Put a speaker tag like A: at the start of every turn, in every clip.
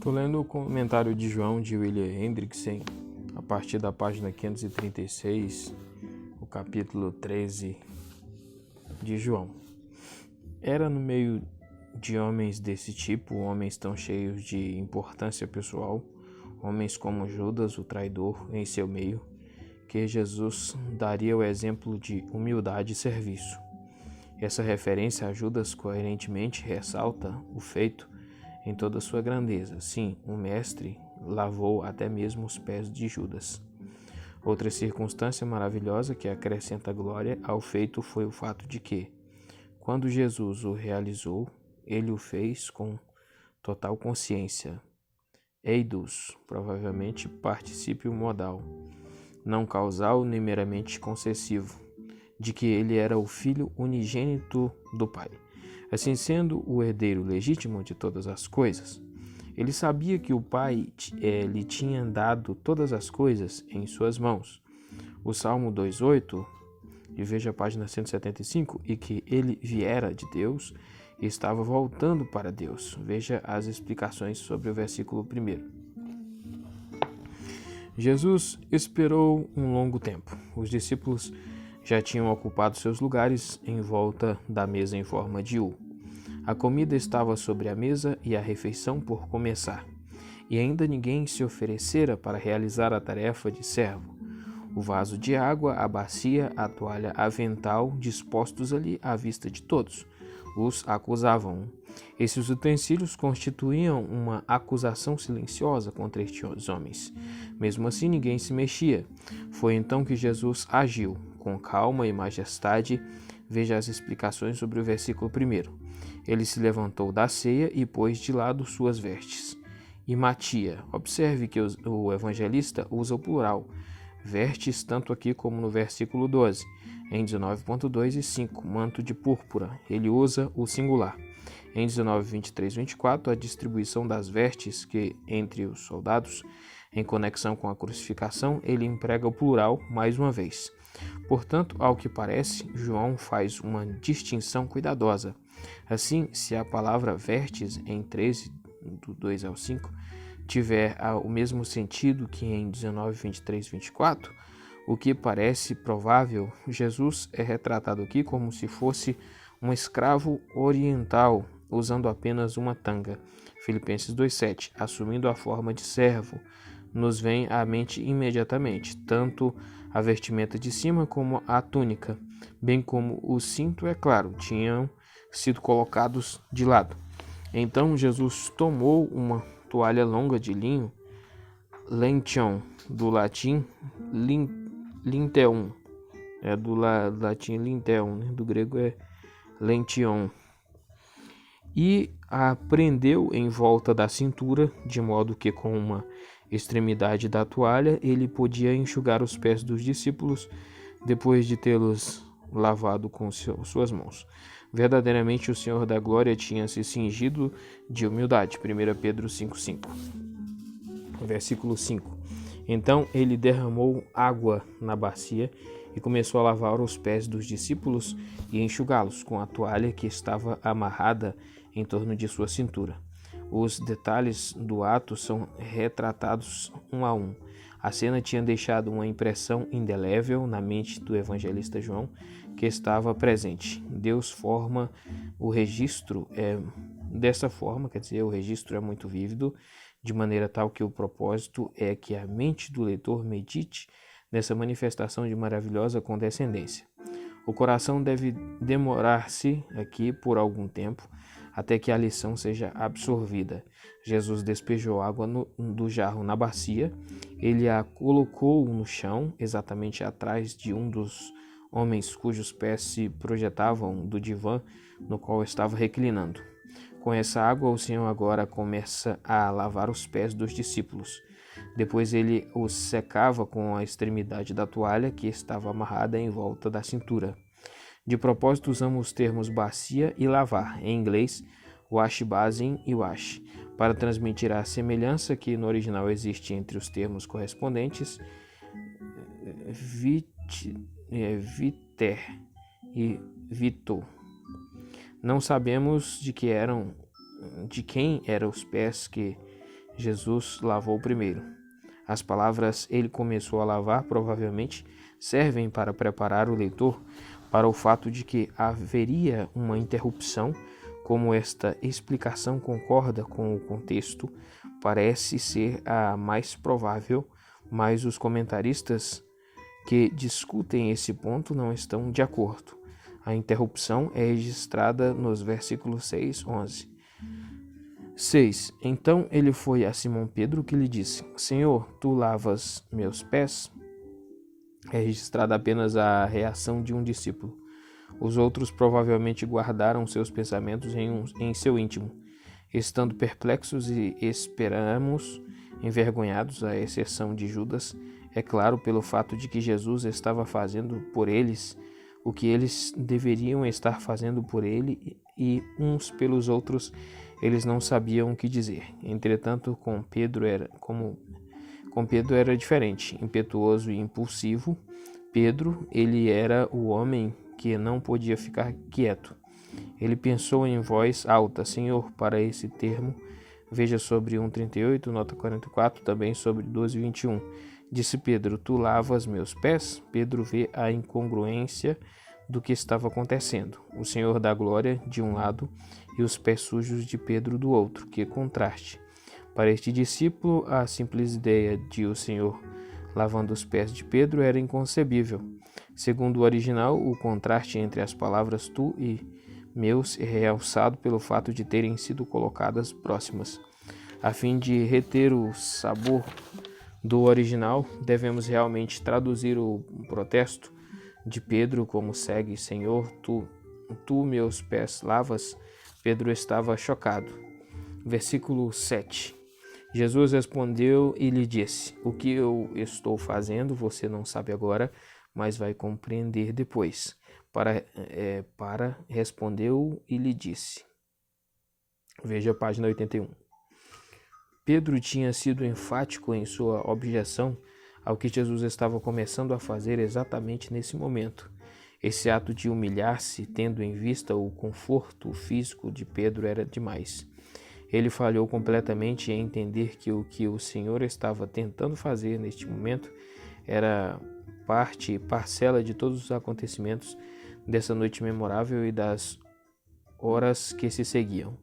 A: Estou lendo o comentário de João de William Hendrickson, a partir da página 536, o capítulo 13 de João. Era no meio de homens desse tipo, homens tão cheios de importância pessoal, homens como Judas, o traidor, em seu meio, que Jesus daria o exemplo de humildade e serviço. Essa referência a Judas coerentemente ressalta o feito em toda sua grandeza. Sim, o mestre lavou até mesmo os pés de Judas. Outra circunstância maravilhosa que acrescenta glória ao feito foi o fato de que, quando Jesus o realizou, ele o fez com total consciência. Eidos, provavelmente particípio modal, não causal nem meramente concessivo, de que ele era o filho unigênito do Pai. Assim sendo o herdeiro legítimo de todas as coisas, ele sabia que o Pai lhe tinha dado todas as coisas em suas mãos. O Salmo 2,8, e veja a página 175, e que ele viera de Deus e estava voltando para Deus. Veja as explicações sobre o versículo 1. Jesus esperou um longo tempo. Os discípulos já tinham ocupado seus lugares em volta da mesa em forma de U. A comida estava sobre a mesa e a refeição por começar, e ainda ninguém se oferecera para realizar a tarefa de servo. O vaso de água, a bacia, a toalha avental, dispostos ali à vista de todos, os acusavam. Esses utensílios constituíam uma acusação silenciosa contra estes homens. Mesmo assim, ninguém se mexia. Foi então que Jesus agiu, com calma e majestade. Veja as explicações sobre o versículo 1. Ele se levantou da ceia e pôs de lado suas vestes. E matia. Observe que o evangelista usa o plural. Vestes, tanto aqui como no versículo 12. Em 19.2 e 5, manto de púrpura. Ele usa o singular. Em 19, 23 e 24, a distribuição das vestes que entre os soldados, em conexão com a crucificação, ele emprega o plural mais uma vez. Portanto, ao que parece, João faz uma distinção cuidadosa. Assim, se a palavra vestes em 13, do 2 ao 5, tiver o mesmo sentido que em 19, 23 e 24, o que parece provável, Jesus é retratado aqui como se fosse um escravo oriental, usando apenas uma tanga. Filipenses 2,7, assumindo a forma de servo, nos vem à mente imediatamente, tanto a vestimenta de cima como a túnica, bem como o cinto, é claro, tinham sido colocados de lado. Então Jesus tomou uma toalha longa de linho, lention, do latim linteum, do latim linteum, né? Do grego é lention, e a prendeu em volta da cintura, de modo que com uma extremidade da toalha ele podia enxugar os pés dos discípulos depois de tê-los lavado com suas mãos. Verdadeiramente o Senhor da Glória tinha se cingido de humildade. 1 Pedro 5,5. Versículo 5. Então ele derramou água na bacia e começou a lavar os pés dos discípulos e enxugá-los com a toalha que estava amarrada em torno de sua cintura. Os detalhes do ato são retratados um a um. A cena tinha deixado uma impressão indelével na mente do evangelista João, que estava presente. Deus forma o registro dessa forma, quer dizer, o registro é muito vívido, de maneira tal que o propósito é que a mente do leitor medite nessa manifestação de maravilhosa condescendência. O coração deve demorar-se aqui por algum tempo, até que a lição seja absorvida. Jesus despejou água do jarro na bacia, ele a colocou no chão, exatamente atrás de um dos homens cujos pés se projetavam do divã no qual estava reclinando. Com essa água, o Senhor agora começa a lavar os pés dos discípulos. Depois ele os secava com a extremidade da toalha que estava amarrada em volta da cintura. De propósito, usamos os termos bacia e lavar, em inglês, wash basin e wash, para transmitir a semelhança que no original existe entre os termos correspondentes viter e vito. Não sabemos de quem eram os pés que Jesus lavou primeiro. As palavras "ele começou a lavar" provavelmente servem para preparar o leitor para o fato de que haveria uma interrupção. Como esta explicação concorda com o contexto, parece ser a mais provável, mas os comentaristas que discutem esse ponto não estão de acordo. A interrupção é registrada nos versículos 6, 11. 6. Então ele foi a Simão Pedro que lhe disse: Senhor, tu lavas meus pés? É registrada apenas a reação de um discípulo. Os outros provavelmente guardaram seus pensamentos em seu íntimo, estando perplexos e esperamos envergonhados, à exceção de Judas, é claro, pelo fato de que Jesus estava fazendo por eles o que eles deveriam estar fazendo por ele, e uns pelos outros eles não sabiam o que dizer. Entretanto, com Pedro era diferente, impetuoso e impulsivo. Pedro, ele era o homem que não podia ficar quieto. Ele pensou em voz alta: Senhor, para esse termo, veja sobre 1,38, nota 44, também sobre 12,21. Disse Pedro: Tu lavas meus pés? Pedro vê a incongruência do que estava acontecendo. O Senhor da glória de um lado e os pés sujos de Pedro do outro. Que contraste! Para este discípulo, a simples ideia de o Senhor lavando os pés de Pedro era inconcebível. Segundo o original, o contraste entre as palavras tu e meus é realçado pelo fato de terem sido colocadas próximas. A fim de reter o sabor do original, devemos realmente traduzir o protesto de Pedro como segue: Senhor, tu meus pés lavas? Pedro estava chocado. Versículo 7. Jesus respondeu e lhe disse: O que eu estou fazendo você não sabe agora, mas vai compreender depois. Respondeu e lhe disse. Veja a página 81. Pedro tinha sido enfático em sua objeção ao que Jesus estava começando a fazer exatamente nesse momento. Esse ato de humilhar-se, tendo em vista o conforto físico de Pedro, era demais. Ele falhou completamente em entender que o Senhor estava tentando fazer neste momento era parcela de todos os acontecimentos dessa noite memorável e das horas que se seguiam.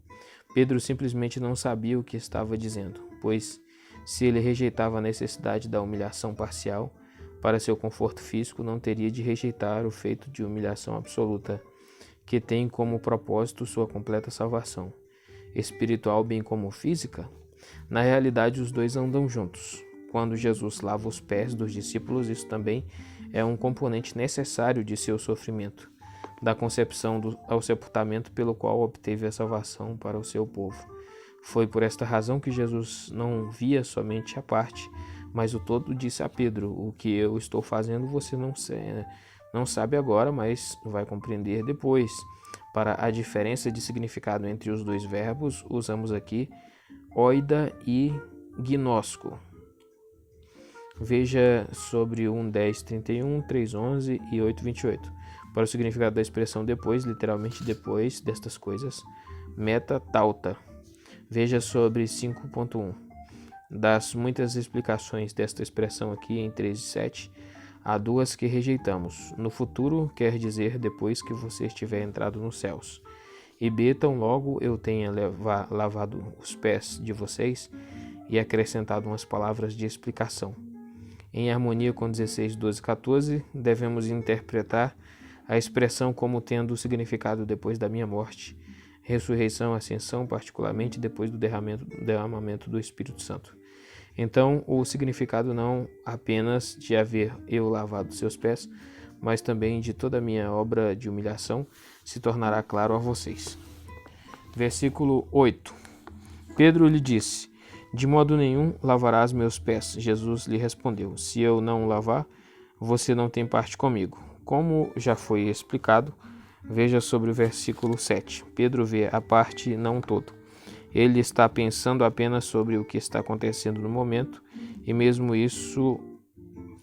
A: Pedro simplesmente não sabia o que estava dizendo, pois se ele rejeitava a necessidade da humilhação parcial para seu conforto físico, não teria de rejeitar o feito de humilhação absoluta, que tem como propósito sua completa salvação, espiritual bem como física. Na realidade, os dois andam juntos. Quando Jesus lava os pés dos discípulos, isso também é um componente necessário de seu sofrimento, da concepção ao sepultamento pelo qual obteve a salvação para o seu povo. Foi por esta razão que Jesus não via somente a parte, mas o todo. Disse a Pedro: O que eu estou fazendo você não sabe agora, mas vai compreender depois. Para a diferença de significado entre os dois verbos, usamos aqui oida e gnosco. Veja sobre 1:10:31, 3:11 e 8:28. Para o significado da expressão depois, literalmente depois destas coisas, meta tauta. Veja sobre 5.1. Das muitas explicações desta expressão aqui em 3:7, há duas que rejeitamos. No futuro quer dizer depois que você estiver entrado nos céus. E B, tão logo eu tenha lavado os pés de vocês, e acrescentado umas palavras de explicação. Em harmonia com 16:12-14, devemos interpretar a expressão como tendo o significado depois da minha morte, ressurreição, ascensão, particularmente depois do derramamento do Espírito Santo. Então, o significado não apenas de haver eu lavado seus pés, mas também de toda a minha obra de humilhação se tornará claro a vocês. Versículo 8. Pedro lhe disse: De modo nenhum lavarás meus pés. Jesus lhe respondeu: Se eu não lavar, você não tem parte comigo. Como já foi explicado, veja sobre o versículo 7. Pedro vê a parte, não todo. Ele está pensando apenas sobre o que está acontecendo no momento, e mesmo isso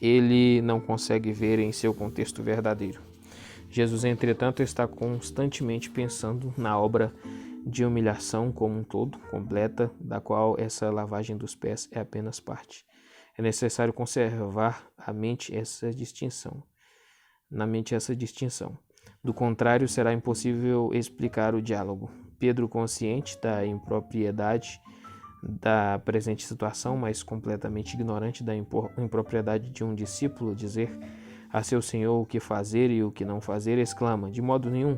A: ele não consegue ver em seu contexto verdadeiro. Jesus, entretanto, está constantemente pensando na obra de humilhação como um todo, completa, da qual essa lavagem dos pés é apenas parte. É necessário conservar na mente essa distinção. Do contrário, será impossível explicar o diálogo. Pedro, consciente da impropriedade da presente situação, mas completamente ignorante da impropriedade de um discípulo dizer a seu Senhor o que fazer e o que não fazer, exclama: de modo nenhum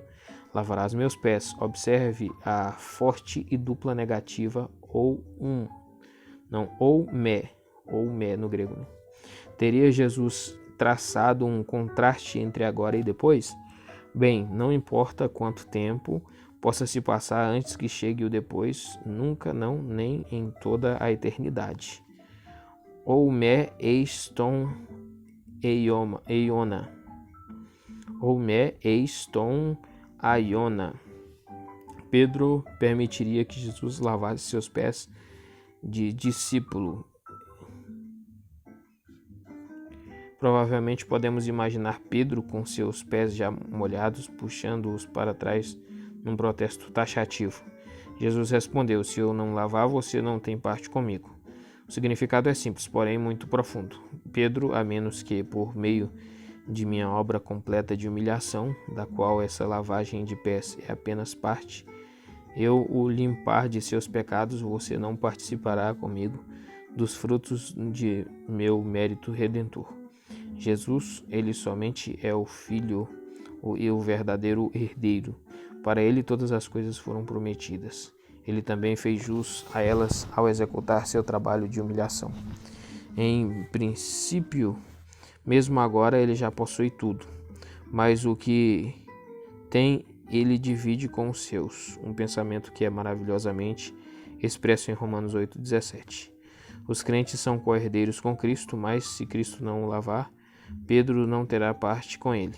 A: lavarás meus pés. Observe a forte e dupla negativa ou me no grego. Né? Teria Jesus traçado um contraste entre agora e depois? Bem, não importa quanto tempo possa se passar antes que chegue o depois, nunca, não, nem em toda a eternidade. Ou me eiston eiona. Ou me eiston aiona. Pedro permitiria que Jesus lavasse seus pés de discípulo. Provavelmente podemos imaginar Pedro com seus pés já molhados, puxando-os para trás num protesto taxativo. Jesus respondeu: se eu não lavar, você não tem parte comigo. O significado é simples, porém muito profundo. Pedro, a menos que por meio de minha obra completa de humilhação, da qual essa lavagem de pés é apenas parte, eu o limpar de seus pecados, você não participará comigo dos frutos de meu mérito redentor. Jesus, ele somente é o Filho e o verdadeiro herdeiro. Para ele todas as coisas foram prometidas. Ele também fez jus a elas ao executar seu trabalho de humilhação. Em princípio, mesmo agora ele já possui tudo, mas o que tem ele divide com os seus, um pensamento que é maravilhosamente expresso em Romanos 8,17. Os crentes são co-herdeiros com Cristo, mas se Cristo não o lavar, Pedro não terá parte com ele.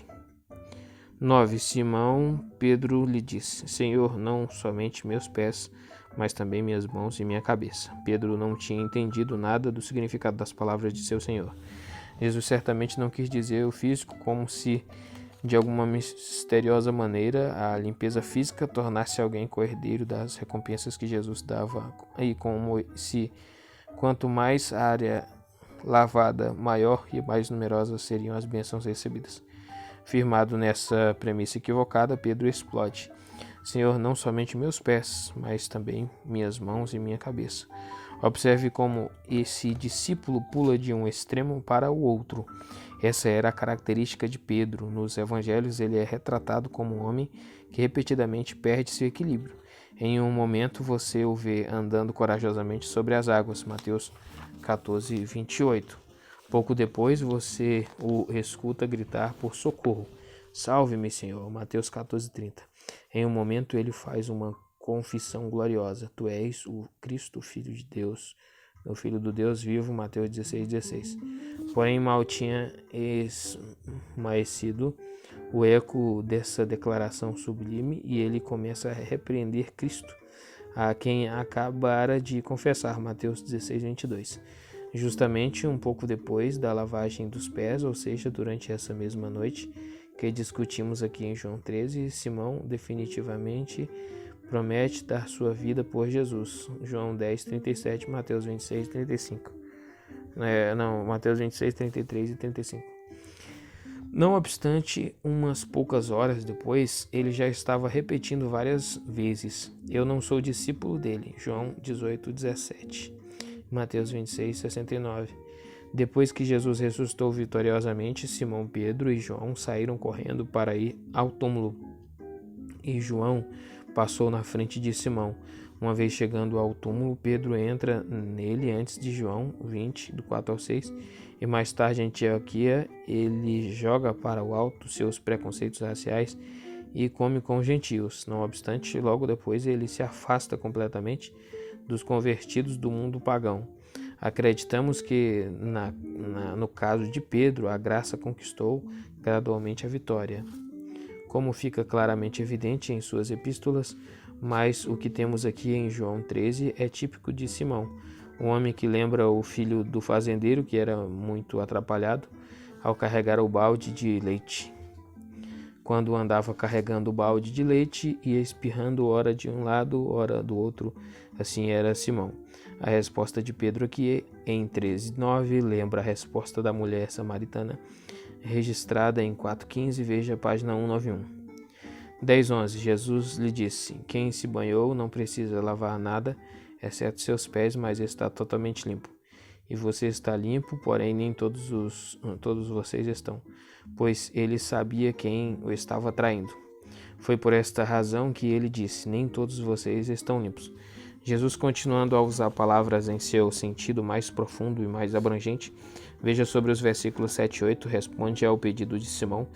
A: 9. Simão Pedro lhe disse: Senhor, não somente meus pés, mas também minhas mãos e minha cabeça. Pedro não tinha entendido nada do significado das palavras de seu Senhor. Jesus certamente não quis dizer o físico, como se, de alguma misteriosa maneira, a limpeza física tornasse alguém co-herdeiro das recompensas que Jesus dava, e como se quanto mais área lavada, maior e mais numerosas seriam as bênçãos recebidas. Firmado nessa premissa equivocada, Pedro explode: Senhor, não somente meus pés, mas também minhas mãos e minha cabeça. Observe como esse discípulo pula de um extremo para o outro. Essa era a característica de Pedro. Nos evangelhos ele é retratado como um homem que repetidamente perde seu equilíbrio. Em um momento você o vê andando corajosamente sobre as águas, Mateus 14, 28. Pouco depois você o escuta gritar por socorro: Salve-me, Senhor, Mateus 14, 30. Em um momento ele faz uma confissão gloriosa: Tu és o Cristo, Filho de Deus, o Filho do Deus vivo, Mateus 16, 16. Porém, mal tinha esmaecido o eco dessa declaração sublime e ele começa a repreender Cristo, a quem acabara de confessar, Mateus 16, 22. Justamente um pouco depois da lavagem dos pés, ou seja, durante essa mesma noite que discutimos aqui em João 13, Simão definitivamente promete dar sua vida por Jesus. João 10, 37, Mateus 26, 35. Mateus 26, 33 e 35. Não obstante, umas poucas horas depois, ele já estava repetindo várias vezes: Eu não sou discípulo dele. João 18, 17. Mateus 26, 69. Depois que Jesus ressuscitou vitoriosamente, Simão, Pedro e João saíram correndo para ir ao túmulo. E João passou na frente de Simão. Uma vez chegando ao túmulo, Pedro entra nele antes de João 20, do 4 ao 6. E mais tarde em Antioquia, ele joga para o alto seus preconceitos raciais e come com os gentios. Não obstante, logo depois ele se afasta completamente dos convertidos do mundo pagão. Acreditamos que, no caso de Pedro, a graça conquistou gradualmente a vitória. Como fica claramente evidente em suas epístolas, mas o que temos aqui em João 13 é típico de Simão, um homem que lembra o filho do fazendeiro que era muito atrapalhado ao carregar o balde de leite. quando andava carregando o balde de leite e espirrando ora de um lado, ora do outro. Assim era Simão. A resposta de Pedro aqui em 13:9 lembra a resposta da mulher samaritana, registrada em 4:15, veja a página 191. 10:11 Jesus lhe disse: quem se banhou não precisa lavar nada, exceto seus pés, mas está totalmente limpo. E você está limpo, porém nem todos vocês estão, pois ele sabia quem o estava traindo. Foi por esta razão que ele disse: nem todos vocês estão limpos. Jesus, continuando a usar palavras em seu sentido mais profundo e mais abrangente, veja sobre os versículos 7 e 8, responde ao pedido de Simão,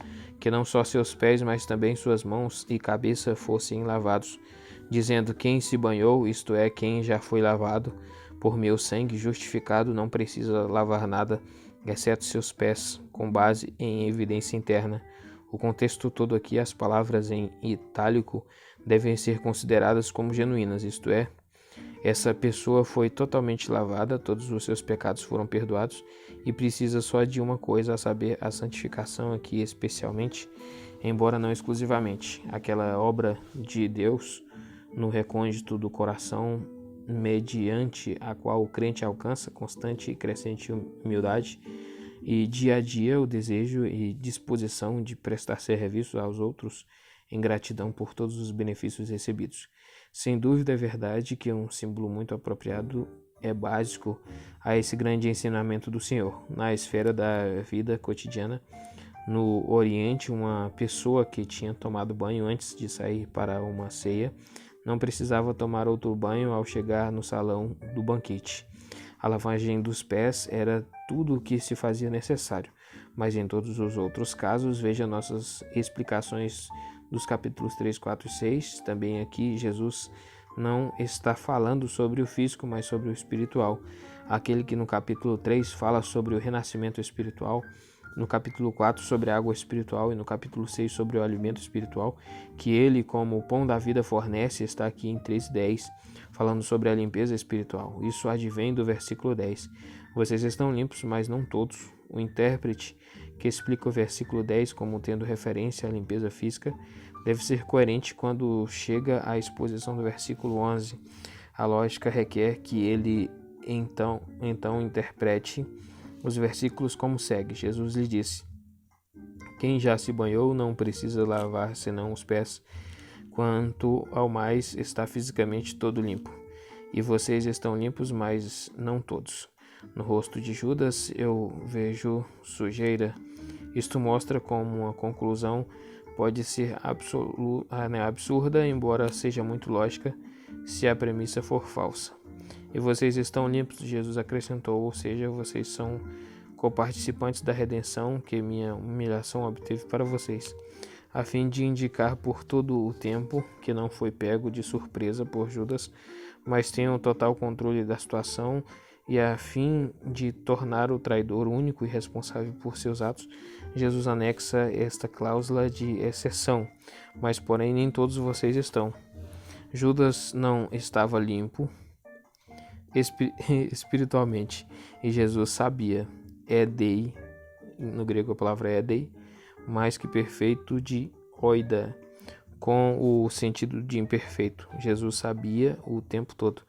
A: que não só seus pés, mas também suas mãos e cabeça fossem lavados, dizendo: quem se banhou, isto é, quem já foi lavado por meu sangue, justificado, não precisa lavar nada, exceto seus pés, com base em evidência interna. O contexto todo aqui, as palavras em itálico devem ser consideradas como genuínas, isto é, essa pessoa foi totalmente lavada, todos os seus pecados foram perdoados e precisa só de uma coisa, a saber, a santificação aqui especialmente, embora não exclusivamente, aquela obra de Deus no recôndito do coração, mediante a qual o crente alcança constante e crescente humildade e dia a dia o desejo e disposição de prestar serviço aos outros em gratidão por todos os benefícios recebidos. Sem dúvida é verdade que um símbolo muito apropriado é básico a esse grande ensinamento do Senhor. Na esfera da vida cotidiana, no Oriente, uma pessoa que tinha tomado banho antes de sair para uma ceia não precisava tomar outro banho ao chegar no salão do banquete. A lavagem dos pés era tudo o que se fazia necessário, mas em todos os outros casos, veja nossas explicações dos capítulos 3, 4 e 6. Também aqui Jesus não está falando sobre o físico, mas sobre o espiritual. Aquele que no capítulo 3 fala sobre o renascimento espiritual, no capítulo 4 sobre a água espiritual e no capítulo 6 sobre o alimento espiritual, que ele, como o pão da vida, fornece, está aqui em 3:10, falando sobre a limpeza espiritual. Isso advém do versículo 10. Vocês estão limpos, mas não todos. O intérprete que explica o versículo 10 como tendo referência à limpeza física deve ser coerente quando chega à exposição do versículo 11. A lógica requer que ele então interprete os versículos como segue. Jesus lhe disse: quem já se banhou não precisa lavar senão os pés, quanto ao mais está fisicamente todo limpo. E vocês estão limpos, mas não todos. No rosto de Judas eu vejo sujeira. Isto mostra como uma conclusão pode ser absurda, embora seja muito lógica, se a premissa for falsa. E vocês estão limpos, Jesus acrescentou, ou seja, vocês são coparticipantes da redenção que minha humilhação obteve para vocês, a fim de indicar por todo o tempo que não foi pego de surpresa por Judas, mas tem um total controle da situação, e a fim de tornar o traidor único e responsável por seus atos, Jesus anexa esta cláusula de exceção, mas porém nem todos vocês estão. Judas não estava limpo espiritualmente, e Jesus sabia. Edei, no grego a palavra edei, mais que perfeito, de oida, com o sentido de imperfeito. Jesus sabia o tempo todo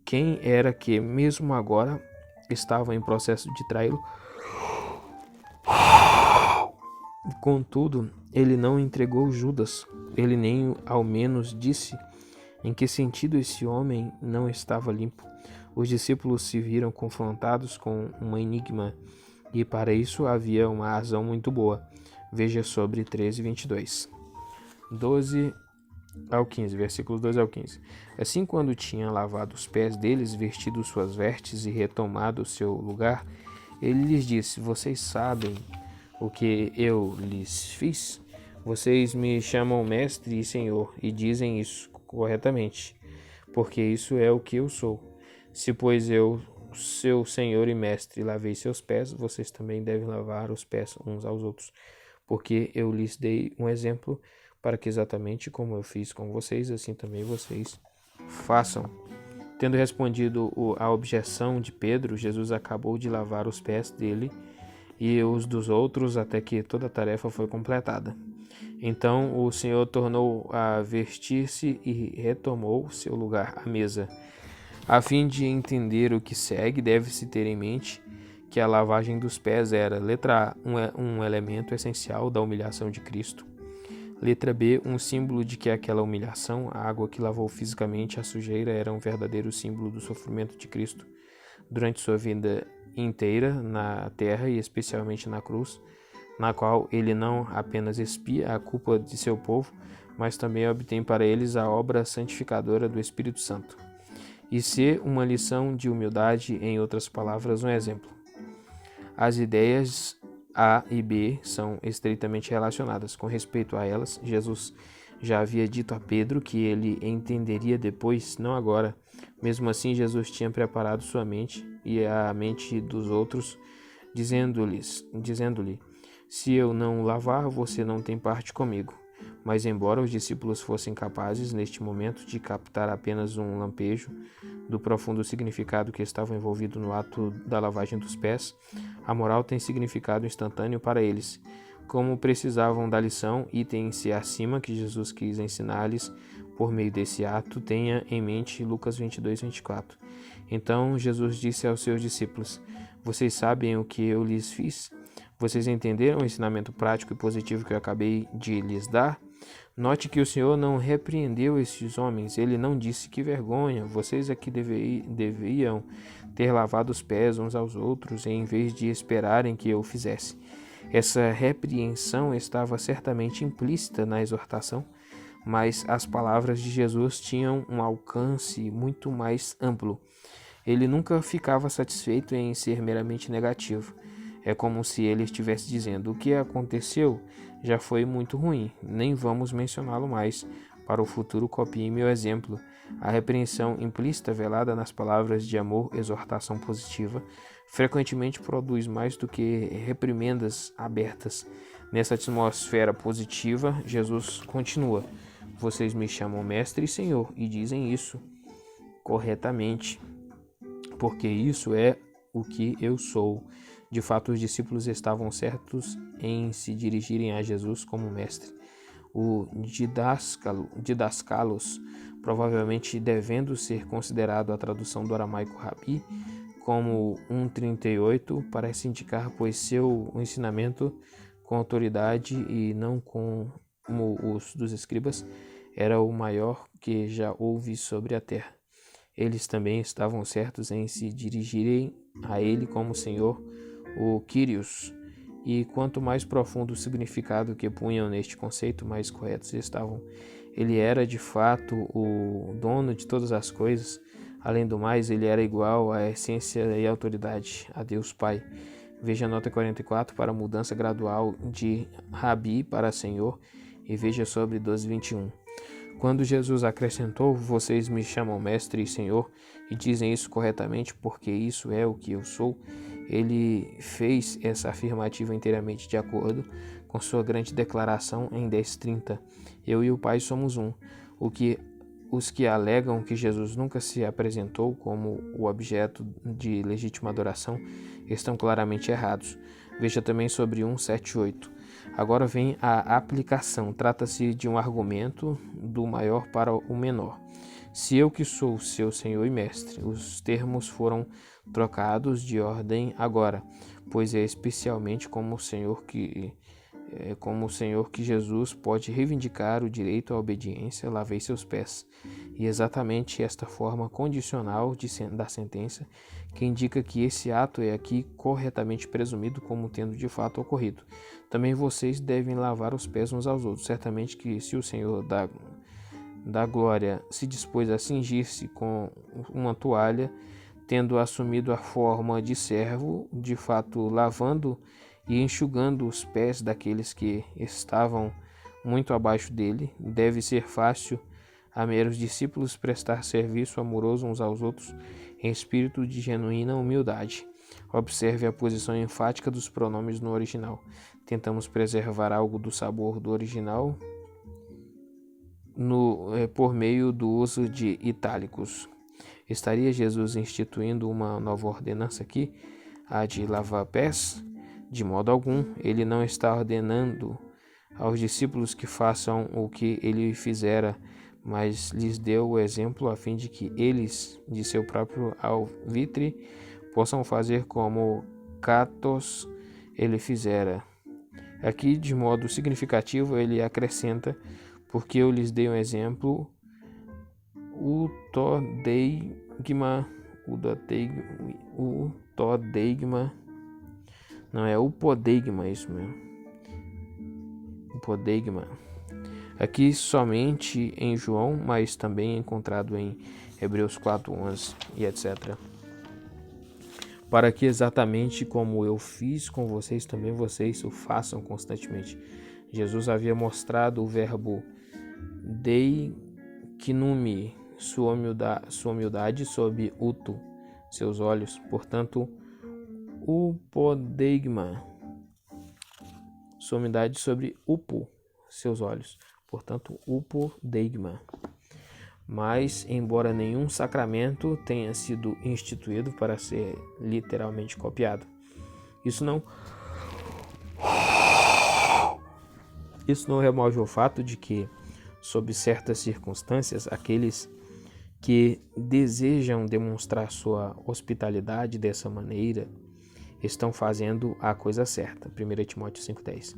A: quem era que, mesmo agora, estava em processo de traí-lo. Contudo, ele não entregou Judas. Ele nem ao menos disse em que sentido esse homem não estava limpo. Os discípulos se viram confrontados com um enigma, e para isso havia uma razão muito boa. Veja sobre 13:22. 12 ao 15, versículos 2 ao 15. Assim, quando tinha lavado os pés deles, vestido suas vestes e retomado seu lugar, ele lhes disse: vocês sabem o que eu lhes fiz? Vocês me chamam mestre e senhor, e dizem isso corretamente, porque isso é o que eu sou. Se, pois, eu, seu senhor e mestre, lavei seus pés, vocês também devem lavar os pés uns aos outros, porque eu lhes dei um exemplo, para que exatamente como eu fiz com vocês, assim também vocês façam. Tendo respondido à objeção de Pedro, Jesus acabou de lavar os pés dele e os dos outros, até que toda a tarefa foi completada. Então o Senhor tornou a vestir-se e retomou seu lugar à mesa. A fim de entender o que segue, deve-se ter em mente que a lavagem dos pés era, letra A, um elemento essencial da humilhação de Cristo. Letra B, um símbolo de que aquela humilhação, a água que lavou fisicamente a sujeira, era um verdadeiro símbolo do sofrimento de Cristo durante sua vida inteira na terra e especialmente na cruz, na qual ele não apenas expia a culpa de seu povo, mas também obtém para eles a obra santificadora do Espírito Santo. E C, uma lição de humildade, em outras palavras, um exemplo. As ideias A e B são estreitamente relacionadas. Com respeito a elas, Jesus já havia dito a Pedro que ele entenderia depois, não agora. Mesmo assim, Jesus tinha preparado sua mente e a mente dos outros, dizendo-lhe: se eu não lavar, você não tem parte comigo. Mas embora os discípulos fossem capazes, neste momento, de captar apenas um lampejo do profundo significado que estava envolvido no ato da lavagem dos pés, a moral tem significado instantâneo para eles. Como precisavam da lição, item-se acima que Jesus quis ensinar-lhes por meio desse ato, tenha em mente Lucas 22, 24. Então Jesus disse aos seus discípulos: vocês sabem o que eu lhes fiz? Vocês entenderam o ensinamento prático e positivo que eu acabei de lhes dar? Note que o Senhor não repreendeu esses homens, ele não disse que vergonha, vocês é que deviam ter lavado os pés uns aos outros em vez de esperarem que eu fizesse. Essa repreensão estava certamente implícita na exortação, mas as palavras de Jesus tinham um alcance muito mais amplo. Ele nunca ficava satisfeito em ser meramente negativo. É como se ele estivesse dizendo: o que aconteceu já foi muito ruim, nem vamos mencioná-lo mais. Para o futuro, copie meu exemplo. A repreensão implícita velada nas palavras de amor, exortação positiva, frequentemente produz mais do que reprimendas abertas. Nessa atmosfera positiva, Jesus continua: vocês me chamam mestre e senhor e dizem isso corretamente, porque isso é o que eu sou. De fato, os discípulos estavam certos em se dirigirem a Jesus como mestre. O didascalos, provavelmente devendo ser considerado a tradução do aramaico rabi, como 1:38, parece indicar, pois seu ensinamento com autoridade e não como os dos escribas era o maior que já houve sobre a terra. Eles também estavam certos em se dirigirem a ele como Senhor, o Kyrios, e quanto mais profundo o significado que punham neste conceito, mais corretos estavam. Ele era de fato o dono de todas as coisas. Além do mais, ele era igual à essência e autoridade, a Deus Pai. Veja a nota 44 para a mudança gradual de Rabi para Senhor e veja sobre 12:21. Quando Jesus acrescentou: vocês me chamam mestre e senhor e dizem isso corretamente porque isso é o que eu sou, ele fez essa afirmativa inteiramente de acordo com sua grande declaração em 10:30. Eu e o Pai somos um. Os que alegam que Jesus nunca se apresentou como o objeto de legítima adoração estão claramente errados. Veja também sobre 1:7-8. Agora vem a aplicação. Trata-se de um argumento do maior para o menor. Se eu que sou seu Senhor e Mestre, os termos foram trocados de ordem agora, pois é especialmente como o Senhor que Jesus pode reivindicar o direito à obediência, lavei seus pés. E exatamente esta forma condicional da sentença que indica que esse ato é aqui corretamente presumido como tendo de fato ocorrido. Também vocês devem lavar os pés uns aos outros. Certamente que se o Senhor da glória se dispôs a cingir-se com uma toalha, tendo assumido a forma de servo, de fato lavando e enxugando os pés daqueles que estavam muito abaixo dele, deve ser fácil a meros discípulos prestar serviço amoroso uns aos outros em espírito de genuína humildade. Observe a posição enfática dos pronomes no original. Tentamos preservar algo do sabor do original por meio do uso de itálicos. Estaria Jesus instituindo uma nova ordenança aqui, a de lavar pés? De modo algum, ele não está ordenando aos discípulos que façam o que ele fizera, mas lhes deu o exemplo a fim de que eles, de seu próprio alvitre, possam fazer como Catos ele fizera. Aqui, de modo significativo, ele acrescenta: porque eu lhes dei um exemplo, não é o podeigma, isso mesmo, o podeigma. Aqui somente em João, mas também encontrado em Hebreus 4:11 e etc. Para que exatamente como eu fiz com vocês, também vocês o façam constantemente. Jesus havia mostrado o verbo deikinumi, sua humildade sob utu, seus olhos. Portanto, o podeigma, sua humildade sobre upo, seus olhos. Portanto, o podeigma. Mas, embora nenhum sacramento tenha sido instituído para ser literalmente copiado, isso não remove o fato de que, sob certas circunstâncias, aqueles que desejam demonstrar sua hospitalidade dessa maneira estão fazendo a coisa certa. 1 Timóteo 5:10.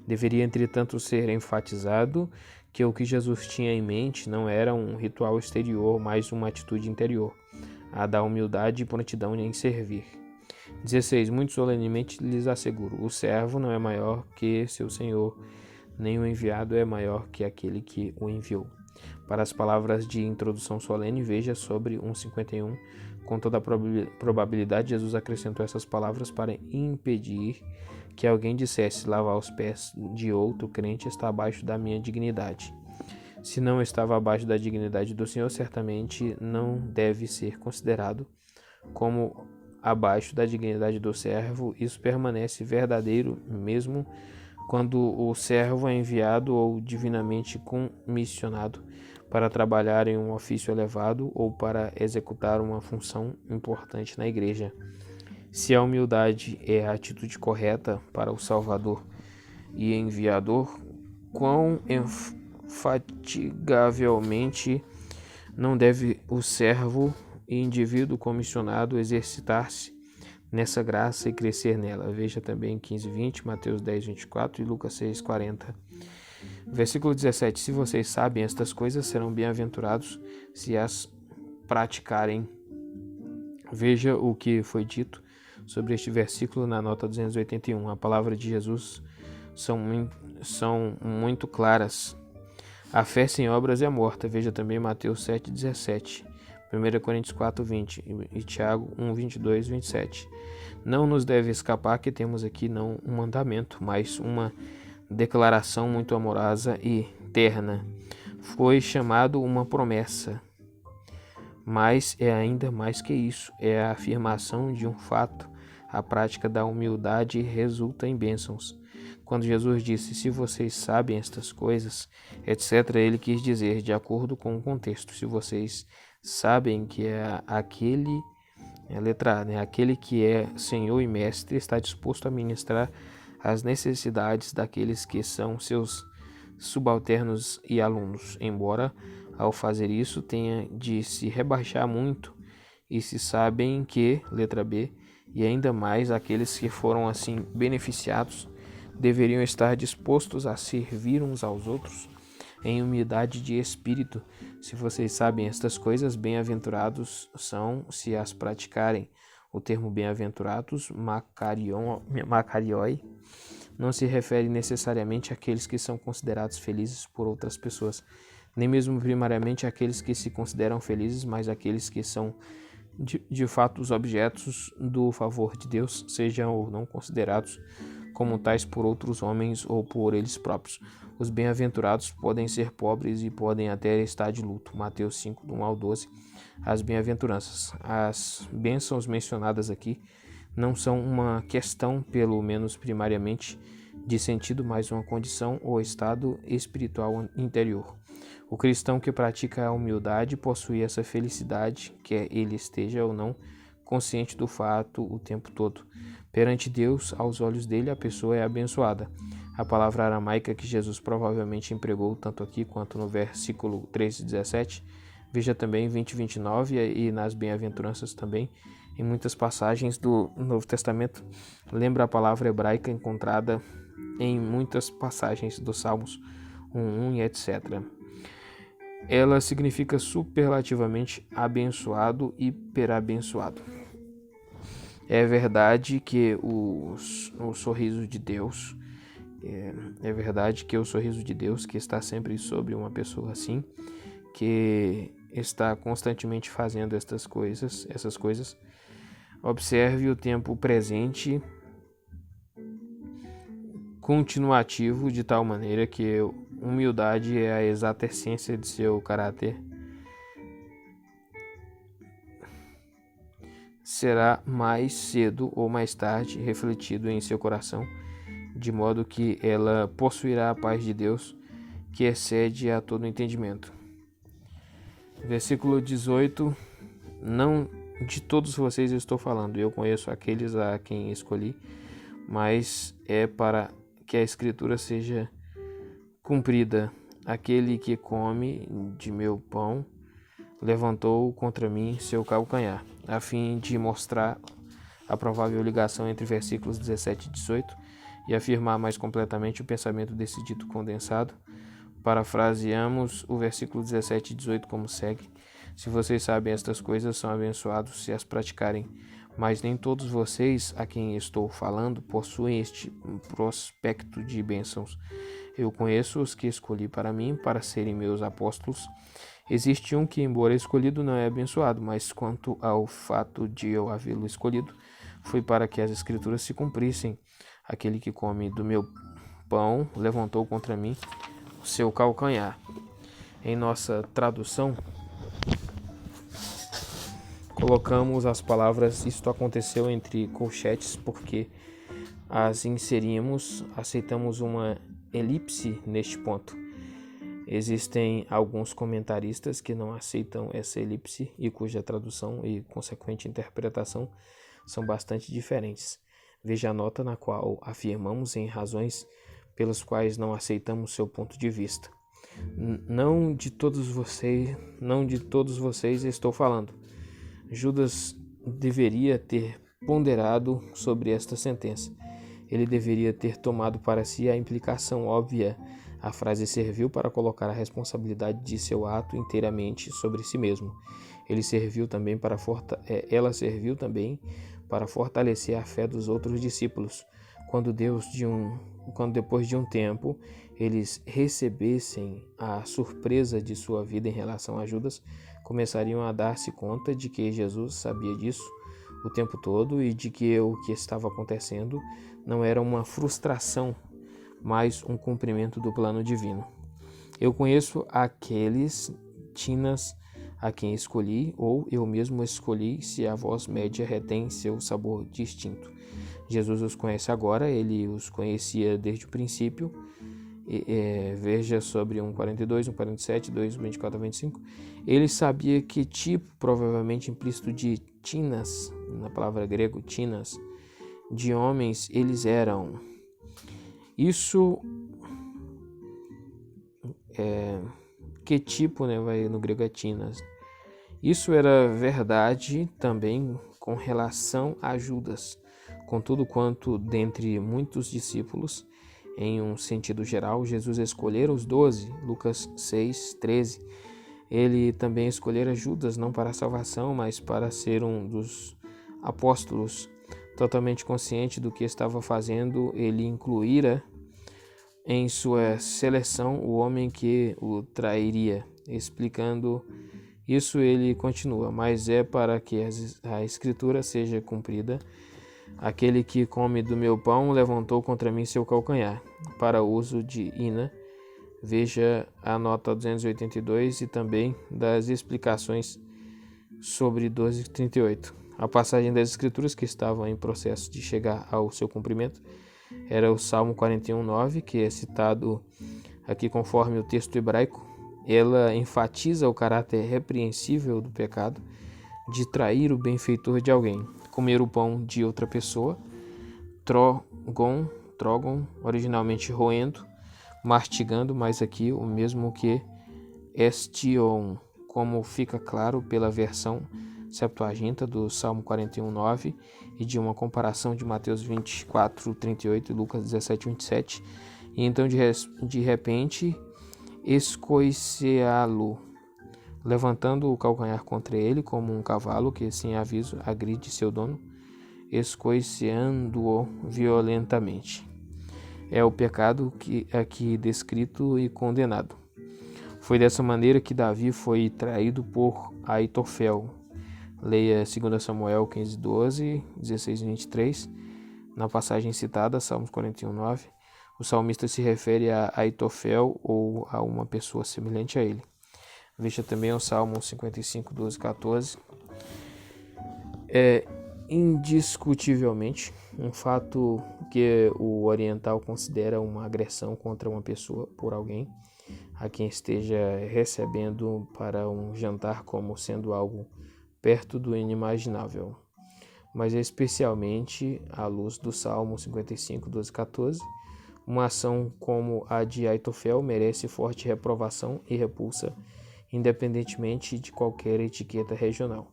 A: Deveria, entretanto, ser enfatizado que o que Jesus tinha em mente não era um ritual exterior, mas uma atitude interior, a da humildade e prontidão em servir. 16. Muito solenemente lhes asseguro: o servo não é maior que seu senhor, nem o enviado é maior que aquele que o enviou. Para as palavras de introdução solene, veja sobre 1:51. Com toda a probabilidade, Jesus acrescentou essas palavras para impedir que alguém dissesse: lavar os pés de outro crente está abaixo da minha dignidade. Se não estava abaixo da dignidade do Senhor, certamente não deve ser considerado como abaixo da dignidade do servo. Isso permanece verdadeiro mesmo quando o servo é enviado ou divinamente comissionado para trabalhar em um ofício elevado ou para executar uma função importante na igreja. Se a humildade é a atitude correta para o Salvador e enviador, quão infatigavelmente não deve o servo e indivíduo comissionado exercitar-se nessa graça e crescer nela. Veja também 15:20, Mateus 10:24 e Lucas 6:40. Versículo 17. Se vocês sabem estas coisas, serão bem-aventurados se as praticarem. Veja o que foi dito sobre este versículo na nota 281. A palavra de Jesus são muito claras. A fé sem obras é morta. Veja também Mateus 7:17, 1 Coríntios 4:20 e Tiago 1:22 e 27. Não nos deve escapar que temos aqui não um mandamento, mas uma declaração muito amorosa e terna. Foi chamado uma promessa, mas é ainda mais que isso, é a afirmação de um fato. A prática da humildade resulta em bênçãos. Quando Jesus disse: se vocês sabem estas coisas, etc., ele quis dizer, de acordo com o contexto, se vocês sabem que aquele que é Senhor e Mestre está disposto a ministrar as necessidades daqueles que são seus subalternos e alunos, embora ao fazer isso tenha de se rebaixar muito, e se sabem que, letra B, e ainda mais aqueles que foram assim beneficiados deveriam estar dispostos a servir uns aos outros em humildade de espírito. Se vocês sabem estas coisas, bem-aventurados são se as praticarem. O termo bem-aventurados, makarioi, não se refere necessariamente àqueles que são considerados felizes por outras pessoas, nem mesmo primariamente àqueles que se consideram felizes, mas àqueles que são de fato os objetos do favor de Deus, sejam ou não considerados como tais por outros homens ou por eles próprios. Os bem-aventurados podem ser pobres e podem até estar de luto. Mateus 5, do 1 ao 12. As bem-aventuranças. As bênçãos mencionadas aqui não são uma questão, pelo menos primariamente, de sentido, mas uma condição ou estado espiritual interior. O cristão que pratica a humildade possui essa felicidade, quer ele esteja ou não consciente do fato o tempo todo. Perante Deus, aos olhos dele, a pessoa é abençoada. A palavra aramaica que Jesus provavelmente empregou tanto aqui quanto no versículo 13 e 17, veja também 20 e 29 e nas bem-aventuranças também, em muitas passagens do Novo Testamento, lembra a palavra hebraica encontrada em muitas passagens dos Salmos 1:1 e etc. Ela significa superlativamente abençoado e hiperabençoado. É verdade que o sorriso de Deus, que está sempre sobre uma pessoa assim, que está constantemente fazendo essas coisas. Observe o tempo presente continuativo de tal maneira que humildade é a exata essência de seu caráter. Será mais cedo ou mais tarde refletido em seu coração, de modo que ela possuirá a paz de Deus, que excede a todo entendimento. Versículo 18. Não de todos vocês eu estou falando, eu conheço aqueles a quem escolhi, mas é para que a Escritura seja cumprida. Aquele que come de meu pão levantou contra mim seu calcanhar, a fim de mostrar a provável ligação entre versículos 17 e 18 e afirmar mais completamente o pensamento desse dito condensado. Parafraseamos o versículo 17 e 18 como segue: se vocês sabem estas coisas, são abençoados se as praticarem, mas nem todos vocês a quem estou falando possuem este prospecto de bênçãos. Eu conheço os que escolhi para mim, para serem meus apóstolos. Existe um que, embora escolhido, não é abençoado, mas quanto ao fato de eu havê-lo escolhido, foi para que as Escrituras se cumprissem. Aquele que come do meu pão levantou contra mim o seu calcanhar. Em nossa tradução, colocamos as palavras "isto aconteceu" entre colchetes porque as inserimos, aceitamos uma elipse neste ponto. Existem alguns comentaristas que não aceitam essa elipse e cuja tradução e consequente interpretação são bastante diferentes. Veja a nota na qual afirmamos em razões pelas quais não aceitamos seu ponto de vista. Não de todos vocês estou falando. Judas deveria ter ponderado sobre esta sentença. Ele deveria ter tomado para si a implicação óbvia. A frase serviu para colocar a responsabilidade de seu ato inteiramente sobre si mesmo. Ela serviu também para fortalecer a fé dos outros discípulos. Quando depois de um tempo eles recebessem a surpresa de sua vida em relação a Judas, começariam a dar-se conta de que Jesus sabia disso o tempo todo e de que o que estava acontecendo não era uma frustração, mas um cumprimento do plano divino. Eu conheço aqueles tinas a quem escolhi, ou eu mesmo escolhi, se a voz média retém seu sabor distinto. Jesus os conhece agora, ele os conhecia desde o princípio. Veja sobre 1:42, 1:47, 2:24 a 25. Ele sabia que tipo, provavelmente implícito de tinas, na palavra grego tinas, de homens eles eram. Isso que tipo, no grego é tinas. Isso era verdade também com relação a Judas. Contudo, quanto dentre muitos discípulos, em um sentido geral, Jesus escolhera os 12, Lucas 6:13. Ele também escolhera Judas não para a salvação, mas para ser um dos apóstolos. Totalmente consciente do que estava fazendo, ele incluíra em sua seleção o homem que o trairia. Explicando isso, ele continua: mas é para que a Escritura seja cumprida. Aquele que come do meu pão levantou contra mim seu calcanhar. Para uso de Ina, veja a nota 282 e também das explicações sobre 12:38. A passagem das Escrituras que estava em processo de chegar ao seu cumprimento era o Salmo 41:9, que é citado aqui conforme o texto hebraico. Ela enfatiza o caráter repreensível do pecado de trair o benfeitor de alguém. Comer o pão de outra pessoa trogon, originalmente roendo, mastigando, mas aqui o mesmo que estion, como fica claro pela versão Septuaginta do Salmo 41:9 e de uma comparação de Mateus 24:38 e Lucas 17:27. E então de repente escoiceá-lo, levantando o calcanhar contra ele como um cavalo que sem aviso agride seu dono, escoiceando-o violentamente. É o pecado que aqui descrito e condenado. Foi dessa maneira que Davi foi traído por Aitofel. Leia 2 Samuel 15:12, 16:23. Na passagem citada, Salmos 41:9, o salmista se refere a Aitofel ou a uma pessoa semelhante a ele. Veja também o Salmo 55:12, 14. É indiscutivelmente um fato que o oriental considera uma agressão contra uma pessoa por alguém a quem esteja recebendo para um jantar como sendo algo perto do inimaginável, mas especialmente à luz do Salmo 55:12, 14, uma ação como a de Aitofel merece forte reprovação e repulsa, independentemente de qualquer etiqueta regional.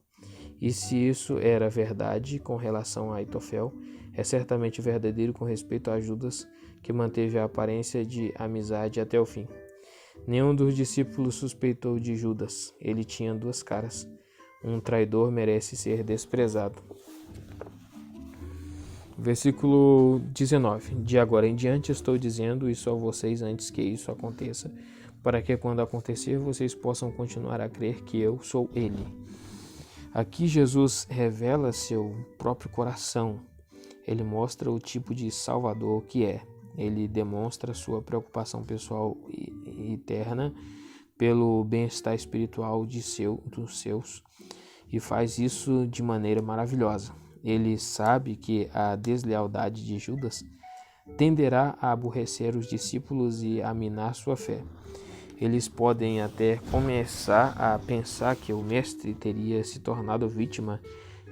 A: E se isso era verdade com relação a Aitofel, é certamente verdadeiro com respeito a Judas, que manteve a aparência de amizade até o fim. Nenhum dos discípulos suspeitou de Judas. Ele tinha duas caras. Um traidor merece ser desprezado. Versículo 19. De agora em diante estou dizendo isso a vocês antes que isso aconteça, para que quando acontecer vocês possam continuar a crer que eu sou ele. Aqui Jesus revela seu próprio coração. Ele mostra o tipo de Salvador que é. Ele demonstra sua preocupação pessoal e eterna pelo bem-estar espiritual dos seus, e faz isso de maneira maravilhosa. Ele sabe que a deslealdade de Judas tenderá a aborrecer os discípulos e a minar sua fé. Eles podem até começar a pensar que o mestre teria se tornado vítima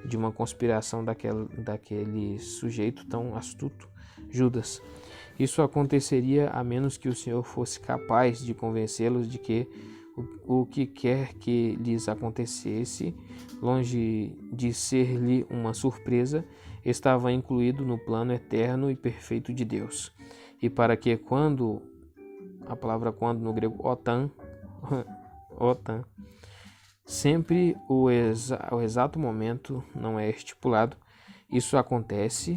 A: de uma conspiração daquele sujeito tão astuto, Judas. Isso aconteceria a menos que o Senhor fosse capaz de convencê-los de que o que quer que lhes acontecesse, longe de ser-lhe uma surpresa, estava incluído no plano eterno e perfeito de Deus. E para que a palavra quando no grego otan, sempre o exato momento não é estipulado, isso acontece,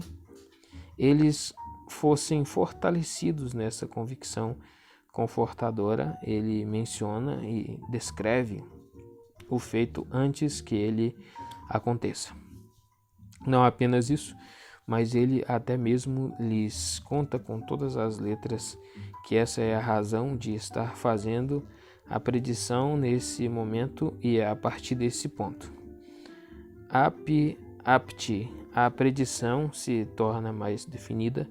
A: eles fossem fortalecidos nessa convicção confortadora. Ele menciona e descreve o feito antes que ele aconteça. Não apenas isso, mas ele até mesmo lhes conta com todas as letras que essa é a razão de estar fazendo a predição nesse momento e é a partir desse ponto. A predição se torna mais definida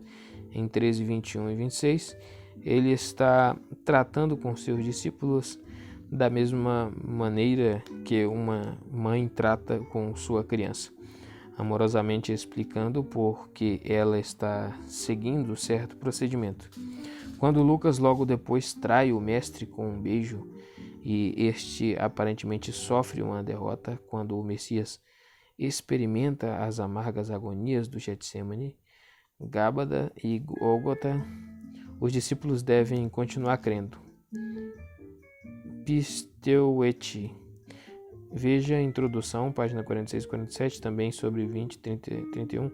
A: em 13, 21 e 26. Ele está tratando com seus discípulos da mesma maneira que uma mãe trata com sua criança, amorosamente explicando por que ela está seguindo certo procedimento. Quando Lucas logo depois trai o mestre com um beijo e este aparentemente sofre uma derrota quando o Messias experimenta as amargas agonias do Getsemane, Gábada e Gólgota, os discípulos devem continuar crendo. Pisteuete. Veja a introdução, página 46 e 47, também sobre 20, 30 e 31.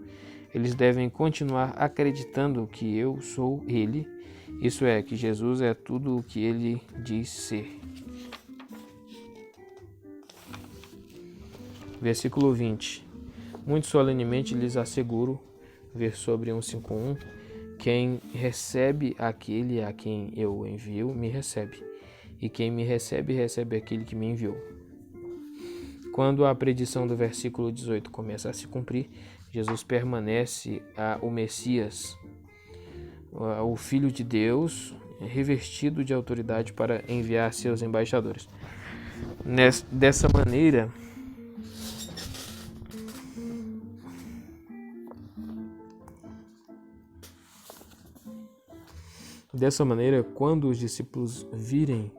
A: Eles devem continuar acreditando que eu sou ele, isso é, que Jesus é tudo o que ele diz ser. Versículo 20. Muito solenemente lhes asseguro, ver sobre 151, quem recebe aquele a quem eu envio, me recebe. E quem me recebe, recebe aquele que me enviou. Quando a predição do versículo 18 começa a se cumprir, Jesus permanece o Messias, o Filho de Deus, revestido de autoridade para enviar seus embaixadores. Dessa maneira, Dessa maneira, quando os discípulos virem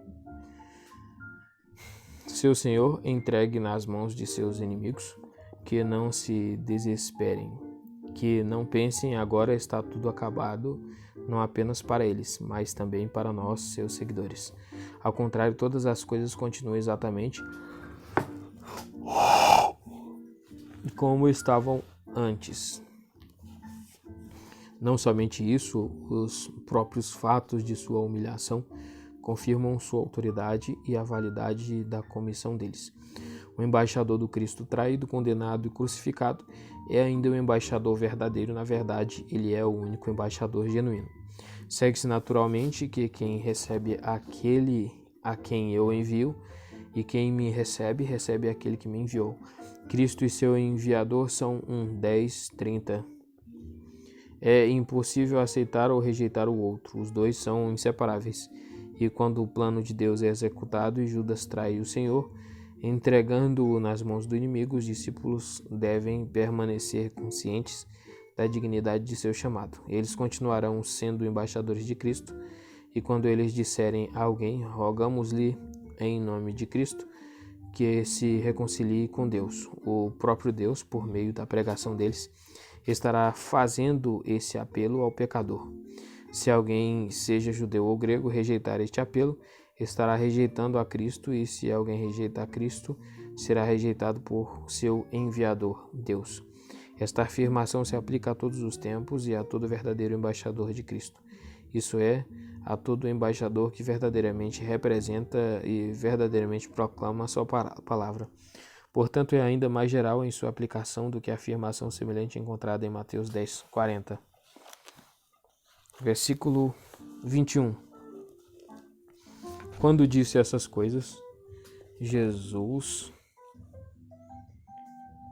A: seu Senhor entregue nas mãos de seus inimigos, que não se desesperem, que não pensem agora está tudo acabado, não apenas para eles, mas também para nós, seus seguidores. Ao contrário, todas as coisas continuam exatamente como estavam antes. Não somente isso, os próprios fatos de sua humilhação confirmam sua autoridade e a validade da comissão deles. O embaixador do Cristo traído, condenado e crucificado é ainda o embaixador verdadeiro. Na verdade, ele é o único embaixador genuíno. Segue-se naturalmente que quem recebe aquele a quem eu envio, e quem me recebe, recebe aquele que me enviou. Cristo e seu enviador são 10, 30. É impossível aceitar ou rejeitar o outro. Os dois são inseparáveis. E quando o plano de Deus é executado e Judas trai o Senhor, entregando-o nas mãos do inimigo, os discípulos devem permanecer conscientes da dignidade de seu chamado. Eles continuarão sendo embaixadores de Cristo, e quando eles disserem a alguém, rogamos-lhe em nome de Cristo, que se reconcilie com Deus, o próprio Deus, por meio da pregação deles, estará fazendo esse apelo ao pecador. Se alguém, seja judeu ou grego, rejeitar este apelo, estará rejeitando a Cristo, e se alguém rejeitar Cristo, será rejeitado por seu enviador, Deus. Esta afirmação se aplica a todos os tempos e a todo verdadeiro embaixador de Cristo. Isso é, a todo embaixador que verdadeiramente representa e verdadeiramente proclama a sua palavra. Portanto, é ainda mais geral em sua aplicação do que a afirmação semelhante encontrada em Mateus 10, 40. Versículo 21. Quando disse essas coisas, Jesus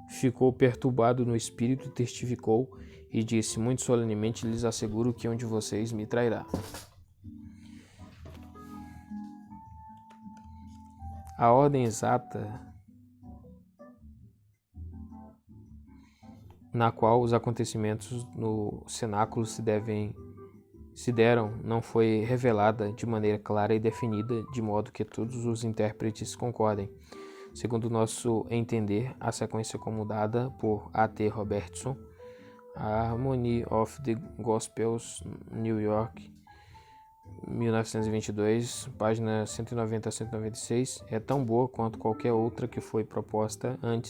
A: ficou perturbado no espírito e testificou e disse: muito solenemente lhes asseguro que um de vocês me trairá. A ordem exata na qual os acontecimentos no cenáculo se deram não foi revelada de maneira clara e definida, de modo que todos os intérpretes concordem. Segundo nosso entender, a sequência como dada por A.T. Robertson, Harmony of the Gospels, New York, 1922, página 190 a 196, é tão boa quanto qualquer outra que foi proposta antes